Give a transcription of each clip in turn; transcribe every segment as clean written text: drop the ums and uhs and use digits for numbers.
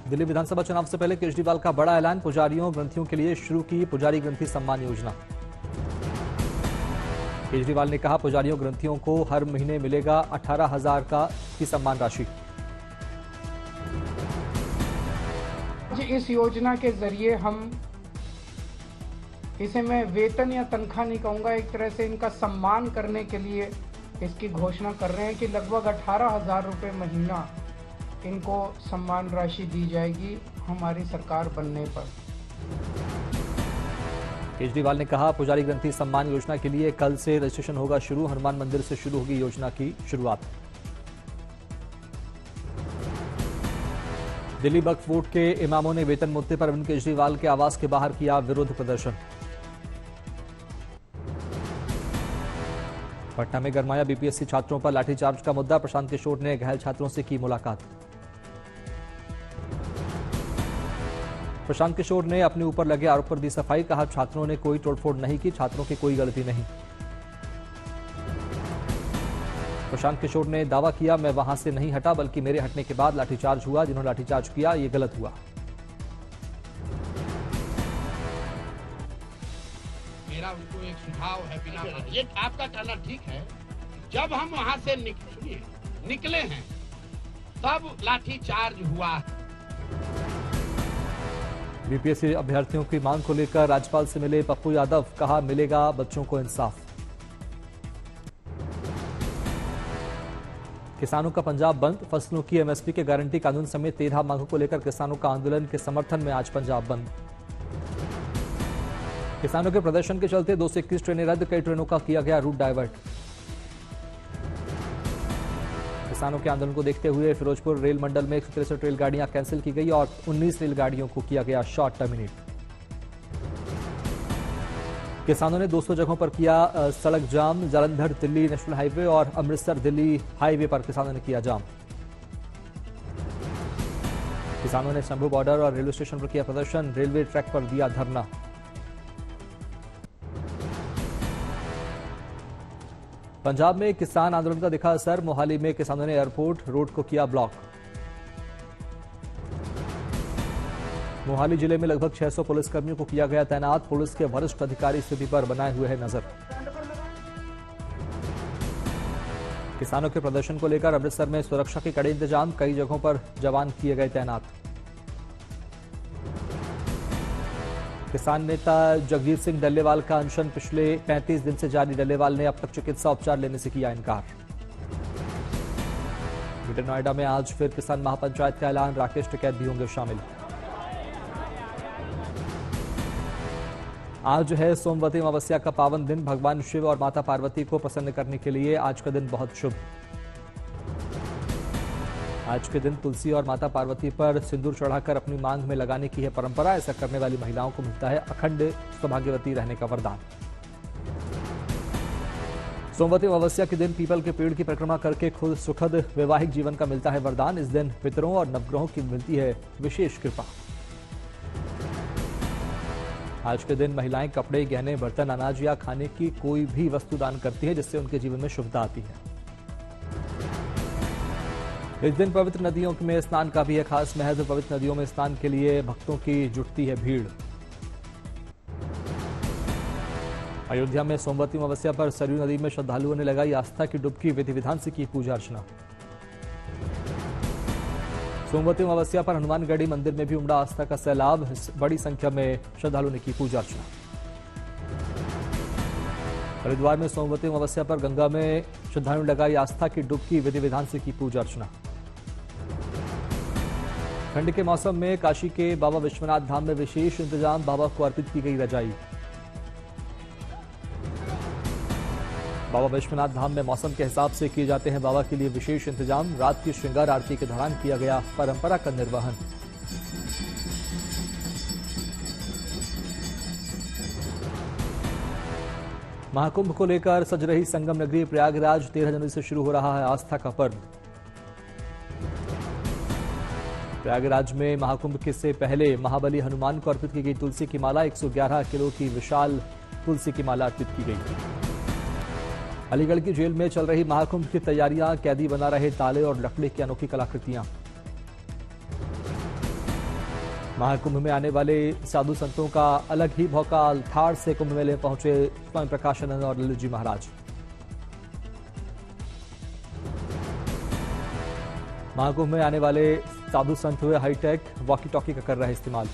दिल्ली विधानसभा चुनाव से पहले केजरीवाल का बड़ा ऐलान, पुजारियों ग्रंथियों के लिए शुरू की पुजारी ग्रंथी सम्मान योजना। केजरीवाल ने कहा, पुजारियों ग्रंथियों को हर महीने मिलेगा 18,000 की सम्मान राशि। इस योजना के जरिए इसे मैं वेतन या तनख्वाह नहीं कहूँगा, एक तरह से इनका सम्मान करने के लिए इसकी घोषणा कर रहे हैं कि लगभग 18,000 रुपये महीना इनको सम्मान राशि दी जाएगी हमारी सरकार बनने पर। केजरीवाल ने कहा, पुजारी ग्रंथी सम्मान योजना के लिए कल से रजिस्ट्रेशन होगा शुरू। हनुमान मंदिर से शुरू होगी योजना की शुरुआत। दिल्ली वक्फ बोर्ड के इमामों ने वेतन मुद्दे पर अरविंद केजरीवाल के आवास के बाहर किया विरोध प्रदर्शन। पटना में गरमाया बीपीएससी छात्रों पर लाठीचार्ज का मुद्दा। प्रशांत किशोर ने घायल छात्रों से की मुलाकात। प्रशांत किशोर ने अपने ऊपर लगे आरोप पर दी सफाई। कहा, छात्रों ने कोई तोड़फोड़ नहीं की, छात्रों की कोई गलती नहीं। प्रशांत किशोर ने दावा किया, मैं वहां से नहीं हटा, बल्कि मेरे हटने के बाद लाठीचार्ज हुआ। जिन्होंने लाठीचार्ज किया, ये गलत हुआ। मेरा उनको एक सुझाव है, बिना ये आपका कहना ठीक है, जब हम वहां से निकले हैं तब लाठीचार्ज हुआ। बीपीएससी अभ्यर्थियों की मांग को लेकर राज्यपाल से मिले पप्पू यादव। कहा, मिलेगा बच्चों को इंसाफ। किसानों का पंजाब बंद, फसलों की एमएसपी के गारंटी कानून समेत 13 मांगों को लेकर किसानों का आंदोलन के समर्थन में आज पंजाब बंद। किसानों के प्रदर्शन के चलते 221 ट्रेनें रद्द, कई ट्रेनों का किया गया रूट डायवर्ट। किसानों के आंदोलन को देखते हुए फिरोजपुर रेल मंडल में 163 रेलगाड़ियां कैंसिल की गई और 19 रेलगाड़ियों को किया गया शॉर्ट टर्मिनेट। किसानों ने 200 जगहों पर किया सड़क जाम। जालंधर दिल्ली नेशनल हाईवे और अमृतसर दिल्ली हाईवे पर किसानों ने किया जाम। किसानों ने शंभू बॉर्डर और रेलवे स्टेशन पर किया प्रदर्शन। रेलवे ट्रैक पर दिया धरना। पंजाब में किसान आंदोलन का दिखा असर। मोहाली में किसानों ने एयरपोर्ट रोड को किया ब्लॉक। मोहाली जिले में लगभग 600 पुलिसकर्मियों को किया गया तैनात। पुलिस के वरिष्ठ अधिकारी स्थिति पर बनाए हुए हैं नजर। किसानों के प्रदर्शन को लेकर अमृतसर में सुरक्षा के कड़े इंतजाम, कई जगहों पर जवान किए गए तैनात। किसान नेता जगजीत सिंह डल्लेवाल का अनशन पिछले 35 दिन से जारी। डल्लेवाल ने अब तक चिकित्सा उपचार लेने से किया इनकार। ग्रेटर नोएडा में आज फिर किसान महापंचायत का ऐलान। राकेश टिकैत भी होंगे शामिल। आज है सोमवती अमावस्या का पावन दिन। भगवान शिव और माता पार्वती को प्रसन्न करने के लिए आज का दिन बहुत शुभ। आज के दिन तुलसी और माता पार्वती पर सिंदूर चढ़ाकर अपनी मांग में लगाने की है परंपरा। ऐसा करने वाली महिलाओं को मिलता है अखंड सौभाग्यवती रहने का वरदान। सोमवती अमावस्या के दिन पीपल के पेड़ की परिक्रमा करके खुद सुखद वैवाहिक जीवन का मिलता है वरदान। इस दिन पितरों और नवग्रहों की मिलती है विशेष कृपा। आज के दिन महिलाएं कपड़े, गहने, बर्तन, अनाज या खाने की कोई भी वस्तु दान करती है, जिससे उनके जीवन में शुभता आती है। इस दिन पवित्र नदियों में स्नान का भी है खास महत्व। पवित्र नदियों में स्नान के लिए भक्तों की जुटती है भीड़। अयोध्या में सोमवती अमावस्या पर सरयू नदी में श्रद्धालुओं ने लगाई आस्था की डुबकी। विधि विधान से की पूजा अर्चना। सोमवती अमावस्या पर हनुमानगढ़ी मंदिर में भी उमड़ा आस्था का सैलाब। बड़ी संख्या में श्रद्धालुओं ने की पूजा अर्चना। हरिद्वार में सोमवती अमावस्या पर गंगा में श्रद्धालुओं ने लगाई आस्था की डुबकी। विधि विधान से की पूजा अर्चना। ठंड के मौसम में काशी के बाबा विश्वनाथ धाम में विशेष इंतजाम। बाबा को अर्पित की गई रजाई। बाबा विश्वनाथ धाम में मौसम के हिसाब से किए जाते हैं बाबा के लिए विशेष इंतजाम। रात की श्रृंगार आरती के दौरान किया गया परंपरा का निर्वहन। महाकुंभ को लेकर सज रही संगम नगरी प्रयागराज। 13 जनवरी से शुरू हो रहा है आस्था का पर्व। प्रयागराज में महाकुंभ के से पहले महाबली हनुमान को अर्पित की गई तुलसी की माला। 111 किलो की विशाल तुलसी की माला अर्पित की गई। अलीगढ़ की जेल में चल रही महाकुंभ की तैयारियां। कैदी बना रहे ताले और लकड़ी की अनोखी कलाकृतियां। महाकुंभ में आने वाले साधु संतों का अलग ही भौकाल। थार से कुंभ मेले में पहुंचे स्वामी प्रकाशानंद और ललित जी महाराज। महाकुंभ में आने वाले साधु संत हुए हाईटेक, वॉकी टॉकी का कर रहे इस्तेमाल।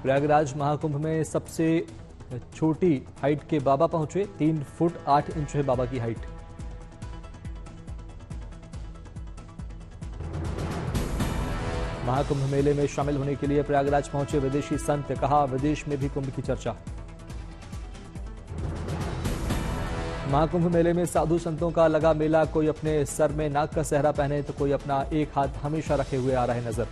प्रयागराज महाकुंभ में सबसे छोटी हाइट के बाबा पहुंचे। 3 फुट 8 इंच है बाबा की हाइट। महाकुंभ मेले में शामिल होने के लिए प्रयागराज पहुंचे विदेशी संत। कहा, विदेश में भी कुंभ की चर्चा। महाकुंभ मेले में साधु संतों का लगा मेला। कोई अपने सर में नाग का सेहरा पहने तो कोई अपना एक हाथ हमेशा रखे हुए आ रहे नजर।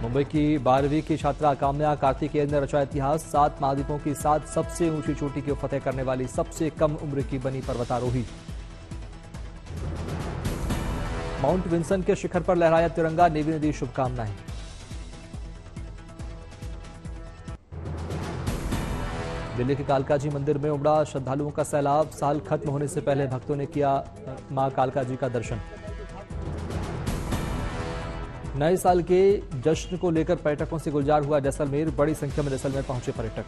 मुंबई की 12वीं की छात्रा काम्या कार्तिकेयन ने रचा इतिहास। 7 महाद्वीपों की 7 सबसे ऊंची चोटी को फतेह करने वाली सबसे कम उम्र की बनी पर्वतारोही। माउंट विंसन के शिखर पर लहराया तिरंगा। नेवी ने दी शुभकामनाएं। दिल्ली के कालकाजी मंदिर में उमड़ा श्रद्धालुओं का सैलाब। साल खत्म होने से पहले भक्तों ने किया मां कालकाजी का दर्शन। नए साल के जश्न को लेकर पर्यटकों से गुलजार हुआ जैसलमेर। बड़ी संख्या में जैसलमेर पहुंचे पर्यटक।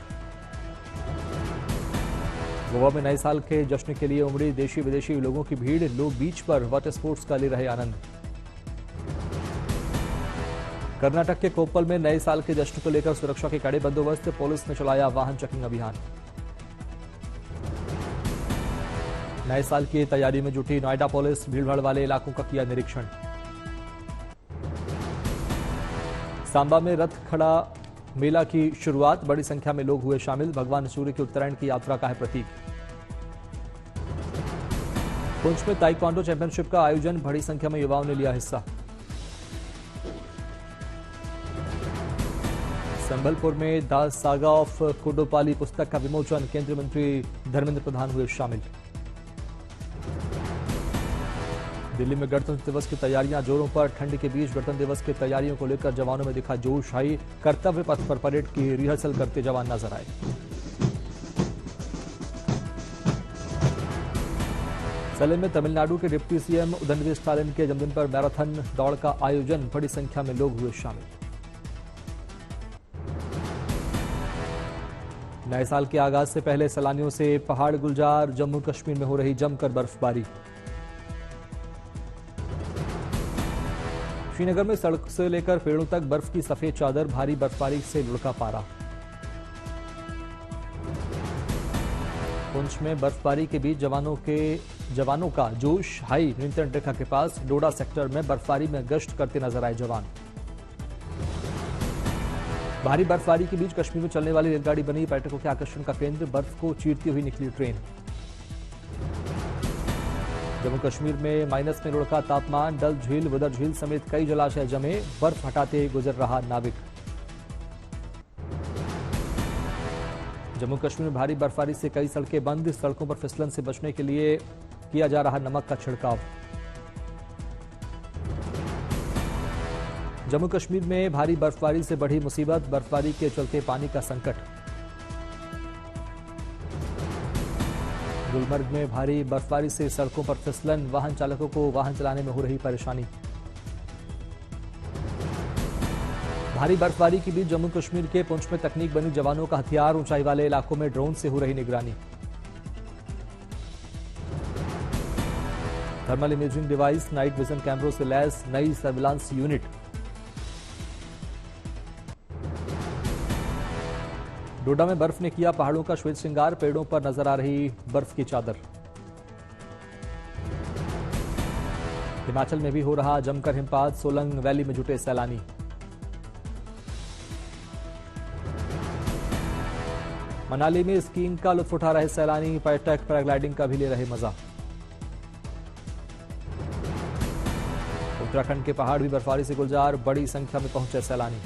गोवा में नए साल के जश्न के लिए उमड़ी देशी विदेशी लोगों की भीड़। लोग बीच पर वाटर स्पोर्ट्स का ले रहे आनंद। कर्नाटक के कोप्पल में नए साल के जश्न को लेकर सुरक्षा के कड़े बंदोबस्त। पुलिस ने चलाया वाहन चेकिंग अभियान। नए साल की तैयारी में जुटी नोएडा पुलिस। भीड़भाड़ वाले इलाकों का किया निरीक्षण। सांबा में रथ खड़ा मेला की शुरुआत। बड़ी संख्या में लोग हुए शामिल। भगवान सूर्य की उत्तरायण की यात्रा का है प्रतीक। पुंछ में ताइक्वांडो चैंपियनशिप का आयोजन। बड़ी संख्या में युवाओं ने लिया हिस्सा। संबलपुर में द सागा ऑफ कोडोपाली पुस्तक का विमोचन। केंद्रीय मंत्री धर्मेंद्र प्रधान हुए शामिल। दिल्ली में गणतंत्र दिवस की तैयारियां जोरों पर। ठंड के बीच गणतंत्र दिवस की तैयारियों को लेकर जवानों में दिखा जोश। हाई कर्तव्य पथ पर परेड की रिहर्सल करते जवान नजर आए। सलेम में तमिलनाडु के डिप्टी सीएम उदयनिधि स्टालिन के जन्मदिन पर मैराथन दौड़ का आयोजन। बड़ी संख्या में लोग हुए शामिल। नए साल के आगाज से पहले सैलानियों से पहाड़ गुलजार। जम्मू कश्मीर में हो रही जमकर बर्फबारी। श्रीनगर में सड़क से लेकर पेड़ों तक बर्फ की सफेद चादर। भारी बर्फबारी से लुढ़का पारा। पुंछ में बर्फबारी के बीच जवानों का जोश हाई। नियंत्रण रेखा के पास डोडा सेक्टर में बर्फबारी में गश्त करते नजर आए जवान। भारी बर्फबारी के बीच कश्मीर में चलने वाली रेलगाड़ी बनी पर्यटकों के आकर्षण का केंद्र। बर्फ को चीरती हुई निकली ट्रेन। जम्मू कश्मीर में माइनस में लुढ़का तापमान। डल झील, बुदर झील समेत कई जलाशय जमे। बर्फ हटाते गुजर रहा नाविक। जम्मू कश्मीर में भारी बर्फबारी से कई सड़कें बंद। सड़कों पर फिसलन से बचने के लिए किया जा रहा नमक का छिड़काव। जम्मू कश्मीर में भारी बर्फबारी से बढ़ी मुसीबत। बर्फबारी के चलते पानी का संकट। गुलमर्ग में भारी बर्फबारी से सड़कों पर फिसलन। वाहन चालकों को वाहन चलाने में हो रही परेशानी। भारी बर्फबारी के बीच जम्मू कश्मीर के पुंछ में तकनीक बनी जवानों का हथियार। ऊंचाई वाले इलाकों में ड्रोन से हो रही निगरानी। Thermal imaging device, night vision कैमरों से लैस नई सर्विलांस यूनिट। डोडा में बर्फ ने किया पहाड़ों का श्वेत श्रृंगार। पेड़ों पर नजर आ रही बर्फ की चादर। हिमाचल में भी हो रहा जमकर हिमपात। सोलंग वैली में जुटे सैलानी। मनाली में स्कीइंग का लुत्फ उठा रहे सैलानी। पर्यटक पैराग्लाइडिंग का भी ले रहे मजा। उत्तराखंड के पहाड़ भी बर्फबारी से गुलजार। बड़ी संख्या में पहुंचे सैलानी।